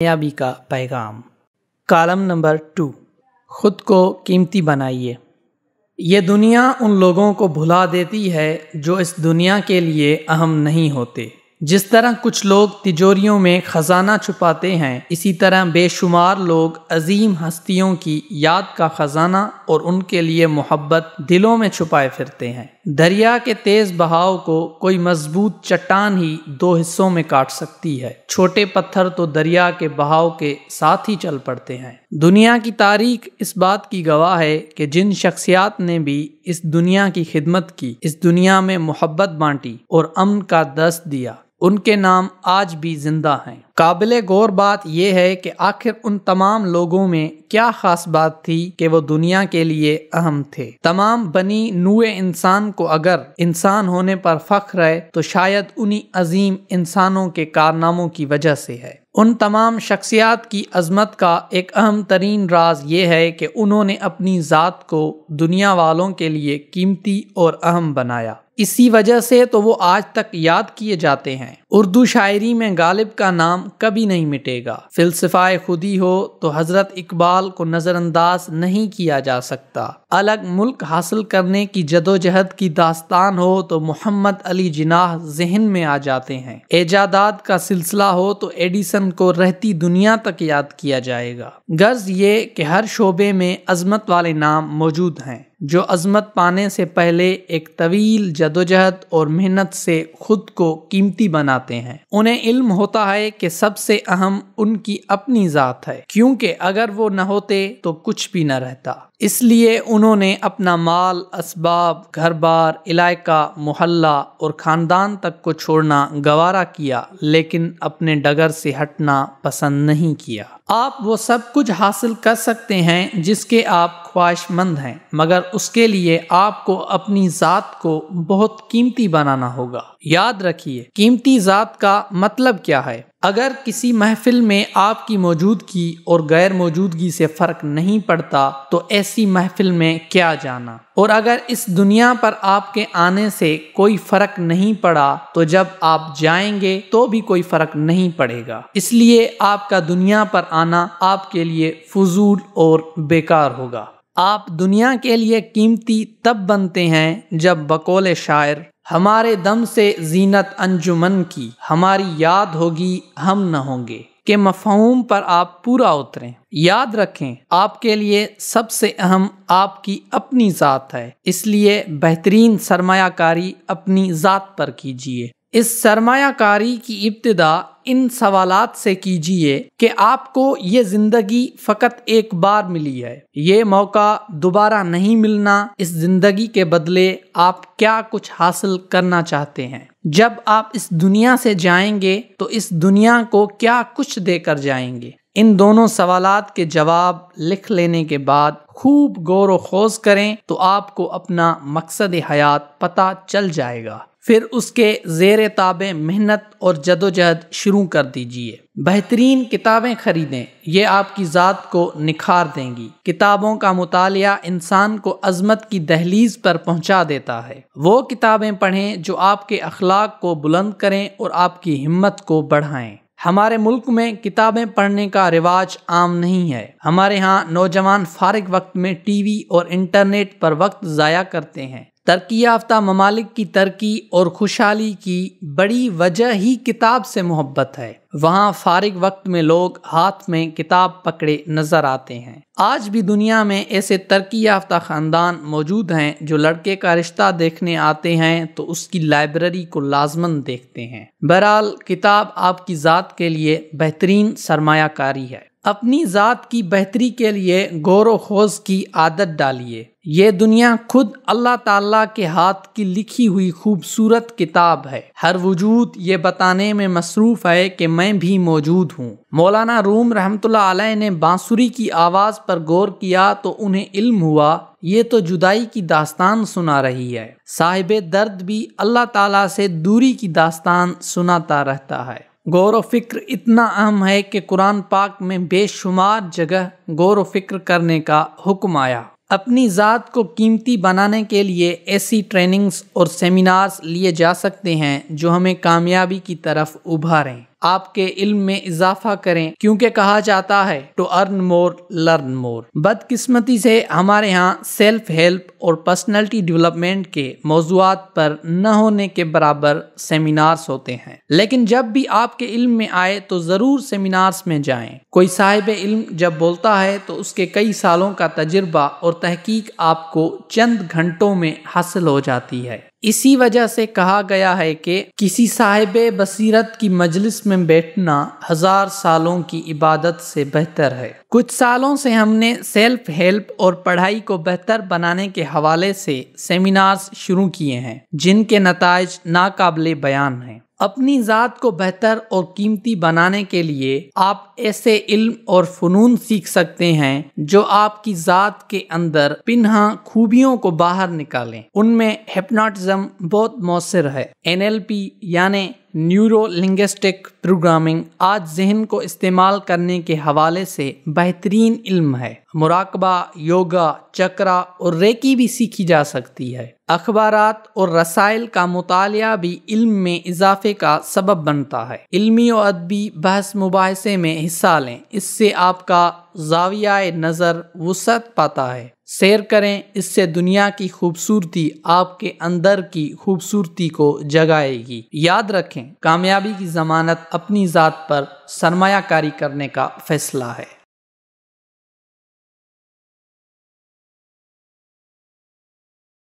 کامیابی کا پیغام۔ کالم نمبر 2، خود کو قیمتی بنائیے۔ یہ دنیا ان لوگوں کو بھلا دیتی ہے جو اس دنیا کے لیے اہم نہیں ہوتے۔ جس طرح کچھ لوگ تجوریوں میں خزانہ چھپاتے ہیں، اسی طرح بے شمار لوگ عظیم ہستیوں کی یاد کا خزانہ اور ان کے لیے محبت دلوں میں چھپائے پھرتے ہیں۔ دریا کے تیز بہاؤ کو کوئی مضبوط چٹان ہی 2 حصوں میں کاٹ سکتی ہے، چھوٹے پتھر تو دریا کے بہاؤ کے ساتھ ہی چل پڑتے ہیں۔ دنیا کی تاریخ اس بات کی گواہ ہے کہ جن شخصیات نے بھی اس دنیا کی خدمت کی، اس دنیا میں محبت بانٹی اور امن کا درس دیا، ان کے نام آج بھی زندہ ہیں۔ قابل غور بات یہ ہے کہ آخر ان تمام لوگوں میں کیا خاص بات تھی کہ وہ دنیا کے لیے اہم تھے۔ تمام بنی نوع انسان کو اگر انسان ہونے پر فخر ہے تو شاید انہی عظیم انسانوں کے کارناموں کی وجہ سے ہے۔ ان تمام شخصیات کی عظمت کا ایک اہم ترین راز یہ ہے کہ انہوں نے اپنی ذات کو دنیا والوں کے لیے قیمتی اور اہم بنایا۔ اسی وجہ سے تو وہ آج تک یاد کیے جاتے ہیں۔ اردو شاعری میں غالب کا نام کبھی نہیں مٹے گا۔ فلسفہ خودی ہو تو حضرت اقبال کو نظر انداز نہیں کیا جا سکتا۔ الگ ملک حاصل کرنے کی جدوجہد کی داستان ہو تو محمد علی جناح ذہن میں آ جاتے ہیں۔ ایجادات کا سلسلہ ہو تو ایڈیسن کو رہتی دنیا تک یاد کیا جائے گا۔ غرض یہ کہ ہر شعبے میں عظمت والے نام موجود ہیں جو عظمت پانے سے پہلے ایک طویل جدوجہد اور محنت سے خود کو قیمتی بناتے ہیں۔ انہیں علم ہوتا ہے کہ سب سے اہم ان کی اپنی ذات ہے، کیونکہ اگر وہ نہ ہوتے تو کچھ بھی نہ رہتا۔ اس لیے انہوں نے اپنا مال، اسباب، گھر بار، علاقہ، محلہ اور خاندان تک کو چھوڑنا گوارا کیا، لیکن اپنے ڈگر سے ہٹنا پسند نہیں کیا۔ آپ وہ سب کچھ حاصل کر سکتے ہیں جس کے آپ خواہش مند ہیں، مگر اس کے لیے آپ کو اپنی ذات کو بہت قیمتی بنانا ہوگا۔ یاد رکھیے، قیمتی ذات کا مطلب کیا ہے۔ اگر کسی محفل میں آپ کی موجودگی اور غیر موجودگی سے فرق نہیں پڑتا تو ایسی محفل میں کیا جانا، اور اگر اس دنیا پر آپ کے آنے سے کوئی فرق نہیں پڑا تو جب آپ جائیں گے تو بھی کوئی فرق نہیں پڑے گا۔ اس لیے آپ کا دنیا پر آنا آپ کے لیے فضول اور بیکار ہوگا۔ آپ دنیا کے لیے قیمتی تب بنتے ہیں جب بقول شاعر ہمارے دم سے زینت انجمن کی، ہماری یاد ہوگی ہم نہ ہوں گے کے مفہوم پر آپ پورا اتریں۔ یاد رکھیں، آپ کے لیے سب سے اہم آپ کی اپنی ذات ہے، اس لیے بہترین سرمایہ کاری اپنی ذات پر کیجیے۔ اس سرمایہ کاری کی ابتدا ان سوالات سے کیجیے کہ آپ کو یہ زندگی فقط ایک بار ملی ہے، یہ موقع دوبارہ نہیں ملنا، اس زندگی کے بدلے آپ کیا کچھ حاصل کرنا چاہتے ہیں؟ جب آپ اس دنیا سے جائیں گے تو اس دنیا کو کیا کچھ دے کر جائیں گے؟ ان دونوں سوالات کے جواب لکھ لینے کے بعد خوب غور و خوض کریں تو آپ کو اپنا مقصد حیات پتہ چل جائے گا۔ پھر اس کے زیر تابع محنت اور جدوجہد شروع کر دیجئے۔ بہترین کتابیں خریدیں، یہ آپ کی ذات کو نکھار دیں گی۔ کتابوں کا مطالعہ انسان کو عظمت کی دہلیز پر پہنچا دیتا ہے۔ وہ کتابیں پڑھیں جو آپ کے اخلاق کو بلند کریں اور آپ کی ہمت کو بڑھائیں۔ ہمارے ملک میں کتابیں پڑھنے کا رواج عام نہیں ہے۔ ہمارے ہاں نوجوان فارغ وقت میں ٹی وی اور انٹرنیٹ پر وقت ضائع کرتے ہیں۔ ترقی یافتہ ممالک کی ترقی اور خوشحالی کی بڑی وجہ ہی کتاب سے محبت ہے۔ وہاں فارغ وقت میں لوگ ہاتھ میں کتاب پکڑے نظر آتے ہیں۔ آج بھی دنیا میں ایسے ترقی یافتہ خاندان موجود ہیں جو لڑکے کا رشتہ دیکھنے آتے ہیں تو اس کی لائبریری کو لازماً دیکھتے ہیں۔ بہرحال کتاب آپ کی ذات کے لیے بہترین سرمایہ کاری ہے۔ اپنی ذات کی بہتری کے لیے غور و خوض کی عادت ڈالیے۔ یہ دنیا خود اللہ تعالیٰ کے ہاتھ کی لکھی ہوئی خوبصورت کتاب ہے۔ ہر وجود یہ بتانے میں مصروف ہے کہ میں بھی موجود ہوں۔ مولانا روم رحمۃ اللہ علیہ نے بانسری کی آواز پر غور کیا تو انہیں علم ہوا یہ تو جدائی کی داستان سنا رہی ہے۔ صاحب درد بھی اللہ تعالیٰ سے دوری کی داستان سناتا رہتا ہے۔ غور و فکر اتنا اہم ہے کہ قرآن پاک میں بے شمار جگہ غور و فکر کرنے کا حکم آیا۔ اپنی ذات کو قیمتی بنانے کے لیے ایسی ٹریننگز اور سیمینارز لیے جا سکتے ہیں جو ہمیں کامیابی کی طرف ابھاریں۔ آپ کے علم میں اضافہ کریں، کیونکہ کہا جاتا ہے to earn more learn more. بدقسمتی سے ہمارے ہاں سیلف ہیلپ اور پرسنالٹی ڈیولپمنٹ کے موضوعات پر نہ ہونے کے برابر سیمینارز ہوتے ہیں، لیکن جب بھی آپ کے علم میں آئے تو ضرور سیمینارز میں جائیں۔ کوئی صاحب علم جب بولتا ہے تو اس کے کئی سالوں کا تجربہ اور تحقیق آپ کو چند گھنٹوں میں حاصل ہو جاتی ہے۔ اسی وجہ سے کہا گیا ہے کہ کسی صاحب بصیرت کی مجلس میں بیٹھنا 1000 سالوں کی عبادت سے بہتر ہے۔ کچھ سالوں سے ہم نے سیلف ہیلپ اور پڑھائی کو بہتر بنانے کے حوالے سے سیمینارز شروع کیے ہیں، جن کے نتائج ناقابل بیان ہیں۔ اپنی ذات کو بہتر اور قیمتی بنانے کے لیے آپ ایسے علم اور فنون سیکھ سکتے ہیں جو آپ کی ذات کے اندر پنہاں خوبیوں کو باہر نکالیں۔ ان میں ہپنوٹزم بہت مؤثر ہے۔ NLP یعنی نیورو لنگوسٹک پروگرامنگ آج ذہن کو استعمال کرنے کے حوالے سے بہترین علم ہے۔ مراقبہ، یوگا، چکرا اور ریکی بھی سیکھی جا سکتی ہے۔ اخبارات اور رسائل کا مطالعہ بھی علم میں اضافے کا سبب بنتا ہے۔ علمی و ادبی بحث مباحثے میں حصہ لیں، اس سے آپ کا زاویہ نظر وسعت پاتا ہے۔ سیر کریں، اس سے دنیا کی خوبصورتی آپ کے اندر کی خوبصورتی کو جگائے گی۔ یاد رکھیں، کامیابی کی ضمانت اپنی ذات پر سرمایہ کاری کرنے کا فیصلہ ہے۔